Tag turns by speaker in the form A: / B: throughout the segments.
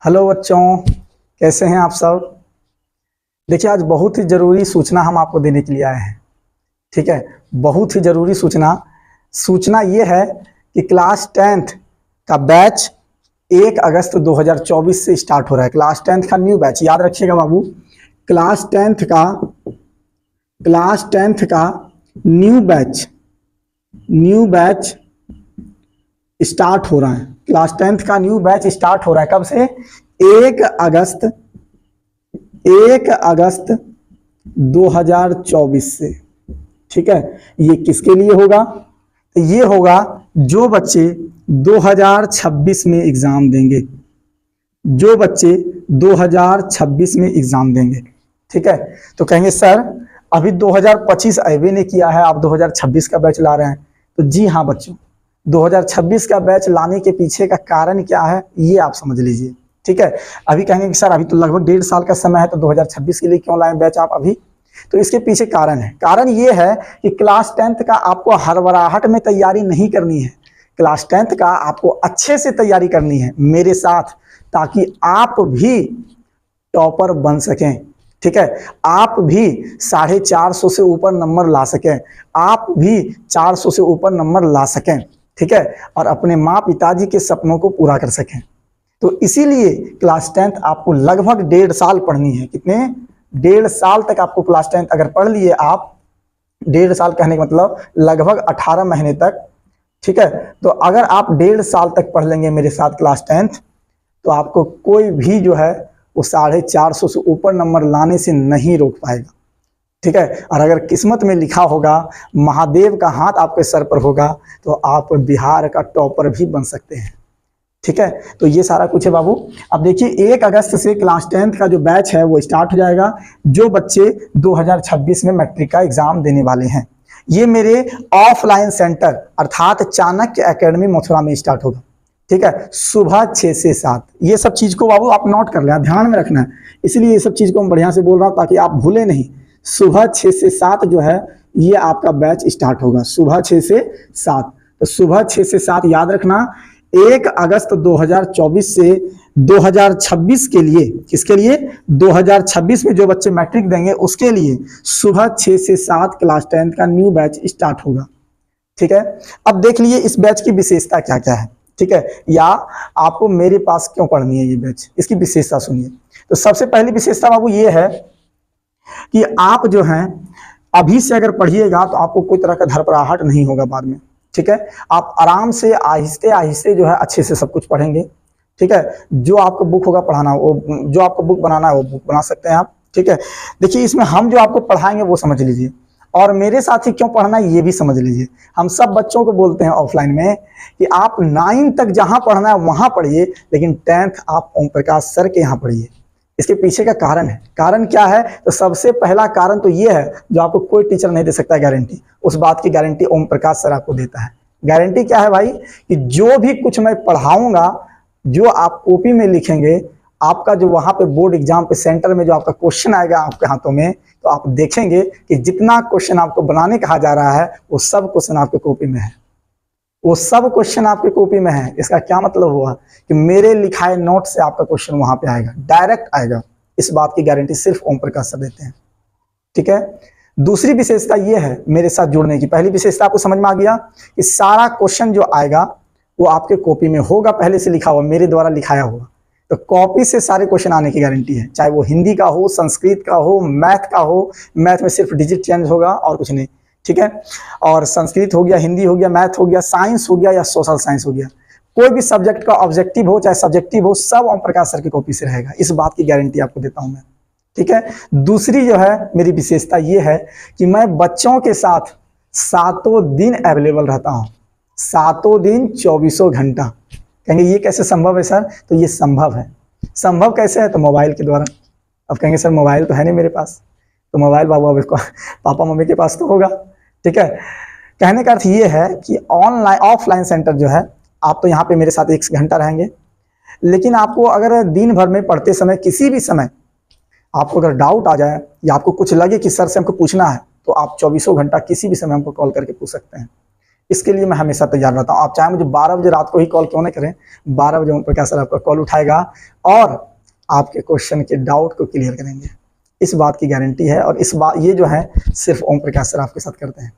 A: Hello बच्चों, कैसे हैं आप सब। देखिए, आज बहुत ही ज़रूरी सूचना हम आपको देने के लिए आए हैं। ठीक है, बहुत ही ज़रूरी सूचना सूचना ये है कि क्लास 10th का बैच 1 अगस्त 2024 से स्टार्ट हो रहा है। क्लास 10th का न्यू बैच, याद रखिएगा बाबू। क्लास 10th का न्यू बैच स्टार्ट हो रहा है। क्लास 10th का न्यू बैच स्टार्ट हो रहा है। कब से? 1 अगस्त 2024 से। ठीक है, ये किसके लिए होगा? तो ये होगा जो बच्चे 2026 में एग्जाम देंगे, जो बच्चे 2026 में एग्जाम देंगे। ठीक है, तो कहेंगे सर अभी 2025 अभी ने किया है, आप 2026 का बैच ला रहे हैं। तो जी हाँ बच्चों, 2026 का बैच लाने के पीछे का कारण क्या है ये आप समझ लीजिए। ठीक है, अभी कहेंगे कि सर अभी तो लगभग 1.5 साल का समय है, तो 2026 के लिए क्यों लाएं बैच आप अभी? तो इसके पीछे कारण है। कारण ये है कि क्लास 10th का आपको हड़बड़ाहट में तैयारी नहीं करनी है। क्लास 10th का आपको अच्छे से तैयारी करनी है मेरे साथ, ताकि आप भी टॉपर बन सकें। ठीक है, आप भी 450 से ऊपर नंबर ला सकें, आप भी 400 से ऊपर नंबर ला सकें। ठीक है, और अपने माँ पिताजी के सपनों को पूरा कर सकें। तो इसीलिए क्लास 10th आपको लगभग 1.5 साल पढ़नी है। कितने? 1.5 साल तक आपको क्लास 10th अगर पढ़ लिए आप, 1.5 साल कहने का मतलब लगभग 18 महीने तक। ठीक है, तो अगर आप 1.5 साल तक पढ़ लेंगे मेरे साथ क्लास 10th, तो आपको कोई भी जो है वो 450 से ऊपर नंबर लाने से नहीं रोक पाएगा। ठीक है, और अगर किस्मत में लिखा होगा, महादेव का हाथ आपके सर पर होगा, तो आप बिहार का टॉपर भी बन सकते हैं। ठीक है, तो ये सारा कुछ है बाबू। अब देखिए, 1 अगस्त से क्लास 10th का जो बैच है वो स्टार्ट हो जाएगा। जो बच्चे 2026 में मैट्रिक का एग्जाम देने वाले हैं, ये मेरे ऑफलाइन सेंटर अर्थात चाणक्य एकेडमी मथुरा में स्टार्ट होगा। ठीक है, सुबह 6 से 7। ये सब चीज को बाबू आप नोट कर लें, ध्यान में रखना है। इसलिए ये सब चीज को हम बढ़िया से बोल रहा हूँ ताकि आप भूले नहीं। सुबह 6 से 7 जो है ये आपका बैच स्टार्ट होगा, सुबह 6 से 7। तो सुबह 6 से 7 याद रखना। 1 अगस्त 2024 से 2026 के लिए, किसके लिए? 2026 में जो बच्चे मैट्रिक देंगे उसके लिए सुबह 6 से 7 क्लास 10th का न्यू बैच स्टार्ट होगा। ठीक है, अब देख लिए इस बैच की विशेषता क्या क्या है। ठीक है, या आपको मेरे पास क्यों पढ़नी है ये बैच, इसकी विशेषता सुनिए। तो सबसे पहली विशेषता बाबू ये है कि आप जो हैं अभी से अगर पढ़िएगा तो आपको कोई तरह का धड़पड़ाहट नहीं होगा बाद में। ठीक है, आप आराम से आहिस्ते आहिस्ते जो है अच्छे से सब कुछ पढ़ेंगे। ठीक है, जो आपको बुक होगा पढ़ाना, वो जो आपको बुक बनाना है वो बुक बना सकते हैं आप। ठीक है, देखिए इसमें हम जो आपको पढ़ाएंगे वो समझ लीजिए, और मेरे साथ ही क्यों पढ़ना है ये भी समझ लीजिए। हम सब बच्चों को बोलते हैं ऑफलाइन में कि आप 9 तक जहां पढ़ना है वहां पढ़िए, लेकिन 10th आप ओम प्रकाश सर के यहाँ पढ़िए। इसके पीछे का कारण है। कारण क्या है? तो सबसे पहला कारण तो ये है, जो आपको कोई टीचर नहीं दे सकता गारंटी, उस बात की गारंटी ओम प्रकाश सर आपको देता है। गारंटी क्या है भाई? कि जो भी कुछ मैं पढ़ाऊंगा, जो आप कॉपी में लिखेंगे, आपका जो वहां पे बोर्ड एग्जाम पे सेंटर में जो आपका क्वेश्चन आएगा आपके हाथों में, तो आप देखेंगे कि जितना क्वेश्चन आपको बनाने कहा जा रहा है वो सब क्वेश्चन आपके कॉपी में है, वो सब क्वेश्चन आपके कॉपी में है। इसका क्या मतलब हुआ? कि मेरे लिखाए नोट से आपका क्वेश्चन वहां पे आएगा, डायरेक्ट आएगा। इस बात की गारंटी सिर्फ ओम प्रकाश सर देते हैं। ठीक है, दूसरी विशेषता ये है मेरे साथ जुड़ने की। पहली विशेषता आपको समझ में आ गया कि सारा क्वेश्चन जो आएगा वो आपके कॉपी में होगा, पहले से लिखा हुआ, मेरे द्वारा लिखाया हुआ। तो कॉपी से सारे क्वेश्चन आने की गारंटी है, चाहे वो हिंदी का हो, संस्कृत का हो, मैथ का हो। मैथ में सिर्फ डिजिट चेंज होगा और कुछ नहीं। ठीक है, और संस्कृत हो गया, हिंदी हो गया, मैथ हो गया, साइंस हो गया या सोशल साइंस हो गया, कोई भी सब्जेक्ट का ऑब्जेक्टिव हो चाहे सब्जेक्टिव हो, सब ओम प्रकाश सर की कॉपी से रहेगा। इस बात की गारंटी आपको देता हूं मैं। ठीक है, दूसरी जो है मेरी विशेषता ये है कि मैं बच्चों के साथ 7 दिन अवेलेबल रहता हूं, 7 दिन 24 घंटा। कहेंगे ये कैसे संभव है सर? तो ये संभव है। संभव कैसे है? तो मोबाइल के द्वारा। अब कहेंगे सर मोबाइल तो है नहीं मेरे पास, तो मोबाइल बाबू अब इसको पापा मम्मी के पास तो होगा। ठीक है, कहने का अर्थ ये है कि ऑनलाइन ऑफलाइन सेंटर जो है, आप तो यहाँ पे मेरे साथ 1 घंटा रहेंगे, लेकिन आपको अगर दिन भर में पढ़ते समय किसी भी समय आपको अगर डाउट आ जाए या आपको कुछ लगे कि सर से हमको पूछना है, तो आप 24 घंटा किसी भी समय हमको कॉल करके पूछ सकते हैं। इसके लिए मैं हमेशा तैयार रहता हूँ। आप चाहे मुझे 12 बजे रात को ही कॉल क्यों ना करें, 12 बजे ओम प्रकाश सर आपका कॉल उठाएगा और आपके क्वेश्चन के डाउट को क्लियर करेंगे। इस बात की गारंटी है, और इस बात ये जो है सिर्फ ओम प्रकाश सर आपके साथ करते हैं।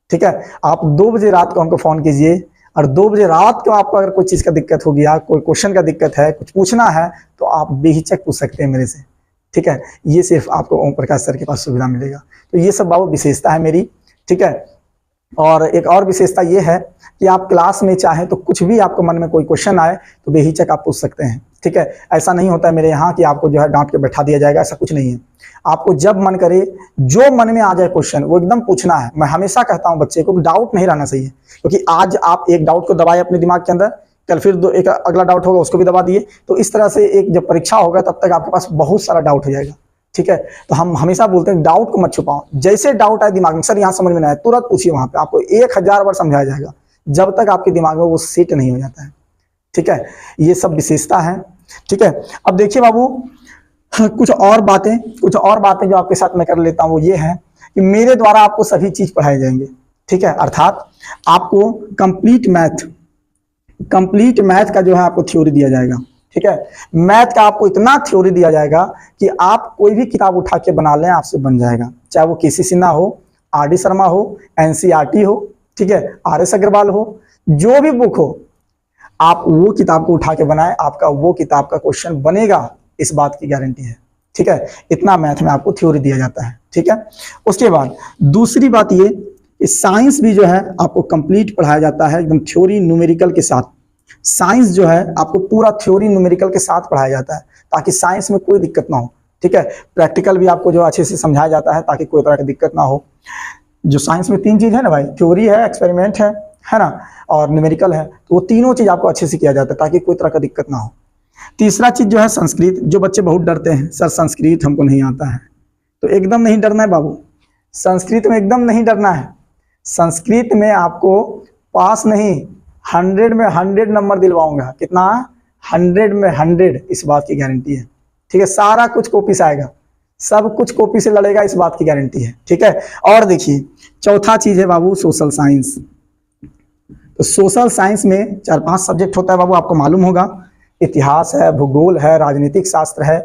A: ठीक है, आप 2 बजे रात को हमको फ़ोन कीजिए, और 2 बजे रात को आपको अगर कोई चीज़ का दिक्कत हो गया, कोई क्वेश्चन का दिक्कत है, कुछ पूछना है, तो आप बेहिचक पूछ सकते हैं मेरे से। ठीक है, ये सिर्फ आपको ओम प्रकाश सर के पास सुविधा मिलेगा। तो ये सब बाबू विशेषता है मेरी। ठीक है, और एक और विशेषता ये है कि आप क्लास में चाहें तो कुछ भी आपको मन में कोई क्वेश्चन आए तो बेहिचक आप पूछ सकते हैं। ठीक है, ऐसा नहीं होता है मेरे यहाँ कि आपको जो है डांट के बैठा दिया जाएगा, ऐसा कुछ नहीं है। आपको जब मन करे, जो मन में आ जाए क्वेश्चन, वो एकदम पूछना है। मैं हमेशा कहता हूँ बच्चे को डाउट नहीं रहना चाहिए, क्योंकि आज आप एक डाउट को दबाए अपने दिमाग के अंदर, कल फिर एक अगला डाउट होगा उसको भी दबा दिए, तो इस तरह से एक जब परीक्षा होगा तब तक आपके पास बहुत सारा डाउट हो जाएगा। ठीक है, तो हम हमेशा बोलते हैं डाउट को मत छुपाओ। जैसे डाउट आए दिमाग में, सर यहाँ समझ में नहीं आया, तुरंत पूछिए, वहां पे आपको 1000 बार समझाया जाएगा, जब तक आपके दिमाग में वो सेट नहीं हो जाता है। ठीक है, ये सब विशेषता है। ठीक है, अब देखिए बाबू, कुछ और बातें जो आपके साथ मैं कर लेता हूँ, वो ये है कि मेरे द्वारा आपको सभी चीज पढ़ाए जाएंगे। ठीक है, अर्थात आपको कंप्लीट मैथ का जो है आपको थ्योरी दिया जाएगा। ठीक है, मैथ का आपको इतना थ्योरी दिया जाएगा कि आप कोई भी किताब उठा के बना लें, आपसे बन जाएगा। चाहे वो केसी सिन्हा हो, आर डी शर्मा हो, एनसीईआरटी हो, ठीक है, आर.एस. अग्रवाल हो, जो भी बुक हो, आप वो किताब को उठा के बनाएं, आपका वो किताब का क्वेश्चन बनेगा, इस बात की गारंटी है। ठीक है, इतना मैथ में आपको थ्योरी दिया जाता है। ठीक है, उसके बाद दूसरी बात ये, साइंस भी जो है आपको कंप्लीट पढ़ाया जाता है, एकदम थ्योरी न्यूमेरिकल के साथ। साइंस जो है आपको पूरा थ्योरी न्यूमेरिकल के साथ पढ़ाया जाता है, ताकि साइंस में कोई दिक्कत ना हो। ठीक है, प्रैक्टिकल भी आपको जो अच्छे से समझाया जाता है, ताकि कोई तरह की दिक्कत ना हो। जो साइंस में 3 चीज है ना भाई, थ्योरी है, एक्सपेरिमेंट है ना, और न्यूमेरिकल है, तो वो तीनों चीज आपको अच्छे से किया जाता है, ताकि कोई तरह का दिक्कत ना हो। तीसरा चीज जो है संस्कृत। जो बच्चे बहुत डरते हैं, सर संस्कृत हमको नहीं आता है, तो एकदम नहीं डरना है बाबू, संस्कृत में एकदम नहीं डरना है। संस्कृत में आपको पास नहीं, 100 में 100 नंबर दिलवाऊंगा। कितना? 100 में 100, इस बात की गारंटी है। ठीक है, सारा कुछ कॉपी से आएगा, सब कुछ कॉपी से लड़ेगा, इस बात की गारंटी है। ठीक है, और देखिए चौथा चीज है बाबू सोशल साइंस। तो सोशल साइंस में 4-5 सब्जेक्ट होता है बाबू, आपको मालूम होगा। इतिहास है, भूगोल है, राजनीतिक शास्त्र है,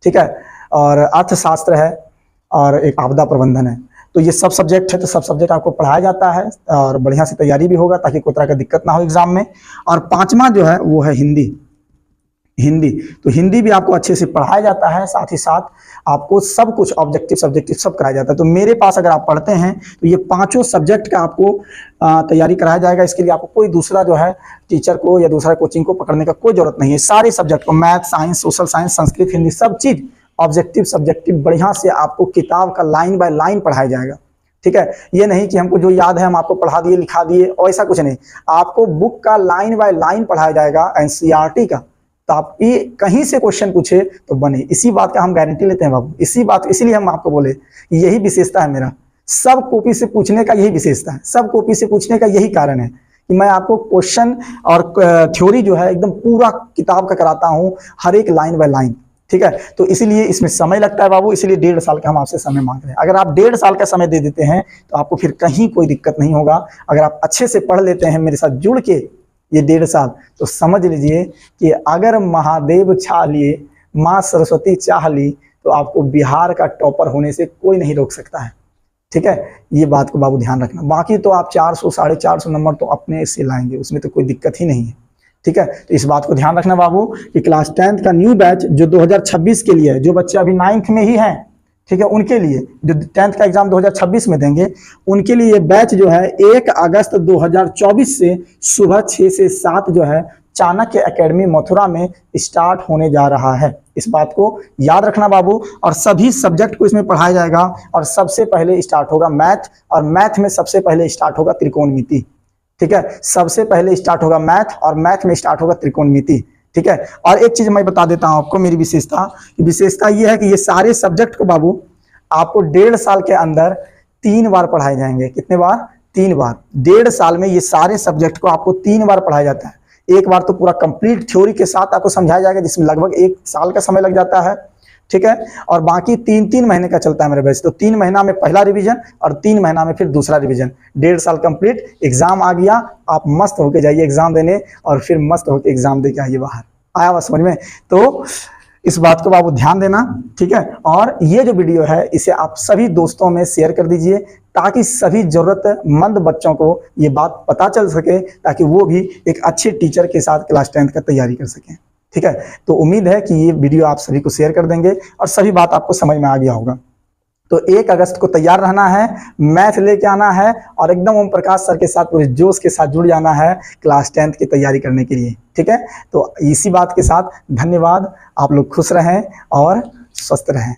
A: ठीक है, और अर्थशास्त्र है, और एक आपदा प्रबंधन है। तो ये सब सब्जेक्ट है, तो सब सब्जेक्ट आपको पढ़ाया जाता है, और बढ़िया से तैयारी भी होगा, ताकि कोई तरह का दिक्कत ना हो एग्जाम में। और 5वां जो है वो है हिंदी। तो हिंदी भी आपको अच्छे से पढ़ाया जाता है, साथ ही साथ आपको सब कुछ ऑब्जेक्टिव सब्जेक्टिव सब कराया जाता है। तो मेरे पास अगर आप पढ़ते हैं तो ये 5 सब्जेक्ट का आपको तैयारी कराया जाएगा। इसके लिए आपको कोई दूसरा जो है टीचर को या दूसरा कोचिंग को पकड़ने का कोई जरूरत नहीं है। सारे सब्जेक्ट को, math, science, social science, Sanskrit, Hindi, सब चीज ऑब्जेक्टिव सब्जेक्टिव बढ़िया से आपको किताब का लाइन बाय लाइन पढ़ाया जाएगा। ठीक है, ये नहीं कि हमको जो याद है हम आपको पढ़ा दिए, लिखा दिए, और ऐसा कुछ नहीं। आपको बुक का लाइन बाय लाइन पढ़ाया जाएगा, एनसीईआरटी का, तो आप ये कहीं से क्वेश्चन पूछे तो बने। इसी बात का हम गारंटी लेते हैं बाबू, इसी बात, इसीलिए हम आपको बोले, यही विशेषता है मेरा। सब कॉपी से पूछने का यही विशेषता है, सब कॉपी से पूछने का यही कारण है कि मैं आपको क्वेश्चन और थ्योरी जो है एकदम पूरा किताब का कराता हूँ, हर एक लाइन बाय लाइन। ठीक है, तो इसीलिए इसमें समय लगता है बाबू, इसलिए 1.5 साल का हम आपसे समय मांग रहे हैं। अगर आप 1.5 साल का समय दे देते हैं तो आपको फिर कहीं कोई दिक्कत नहीं होगा। अगर आप अच्छे से पढ़ लेते हैं मेरे साथ जुड़ के ये 1.5 साल, तो समझ लीजिए कि अगर महादेव छा लिए, माँ सरस्वती चाह ली, तो आपको बिहार का टॉपर होने से कोई नहीं रोक सकता है। ठीक है, ये बात को बाबू ध्यान रखना। बाकी तो आप 400 450 नंबर तो अपने से लाएंगे, उसमें तो कोई दिक्कत ही नहीं है। ठीक है, तो इस बात को ध्यान रखना बाबू कि क्लास 10th का न्यू बैच जो 2026 के लिए है, जो बच्चे अभी 9th में ही हैं, ठीक है, उनके लिए जो 10th का एग्जाम 2026 में देंगे, उनके लिए ये बैच जो है 1 अगस्त 2024 से सुबह 6 से 7 जो है चाणक्य एकेडमी मथुरा में स्टार्ट होने जा रहा है। इस बात को याद रखना बाबू, और सभी सब्जेक्ट को इसमें पढ़ाया जाएगा। और सबसे पहले स्टार्ट होगा मैथ, और मैथ में सबसे पहले स्टार्ट होगा त्रिकोणमिति। ठीक है, सबसे पहले स्टार्ट होगा मैथ, और मैथ में स्टार्ट होगा त्रिकोणमिति। ठीक है, और एक चीज मैं बता देता हूं आपको, मेरी विशेषता ये है कि ये सारे सब्जेक्ट को बाबू आपको 1.5 साल के अंदर 3 बार पढ़ाए जाएंगे। कितने बार? 3 बार। 1.5 साल में ये सारे सब्जेक्ट को आपको 3 बार पढ़ाया जाता है। एक बार तो पूरा कंप्लीट थ्योरी के साथ आपको समझाया जाएगा, जिसमें लगभग 1 साल का समय लग जाता है। ठीक है। और बाकी 3-3 महीने का चलता है मेरे बैच, तो 3 महीना में पहला रिवीजन और 3 महीना में फिर दूसरा रिवीजन, 1.5 साल कंप्लीट। एग्जाम आ गया, आप मस्त होके जाइए एग्जाम देने और फिर मस्त होके एग्जाम दे के आइए बाहर। आया बात समझ में? तो इस बात को बाबू ध्यान देना, ठीक है। और ये जो वीडियो है इसे आप सभी दोस्तों में शेयर कर दीजिए ताकि सभी जरूरतमंद बच्चों को ये बात पता चल सके, ताकि वो भी एक अच्छे टीचर के साथ क्लास 10th का तैयारी कर सकें, ठीक है। तो उम्मीद है कि ये वीडियो आप सभी को शेयर कर देंगे और सभी बात आपको समझ में आ गया होगा। तो 1 अगस्त को तैयार रहना है, मैथ लेके आना है और एकदम ओम प्रकाश सर के साथ पूरे जोश के साथ जुड़ जाना है क्लास 10th की तैयारी करने के लिए, ठीक है। तो इसी बात के साथ धन्यवाद, आप लोग खुश रहें और स्वस्थ रहें।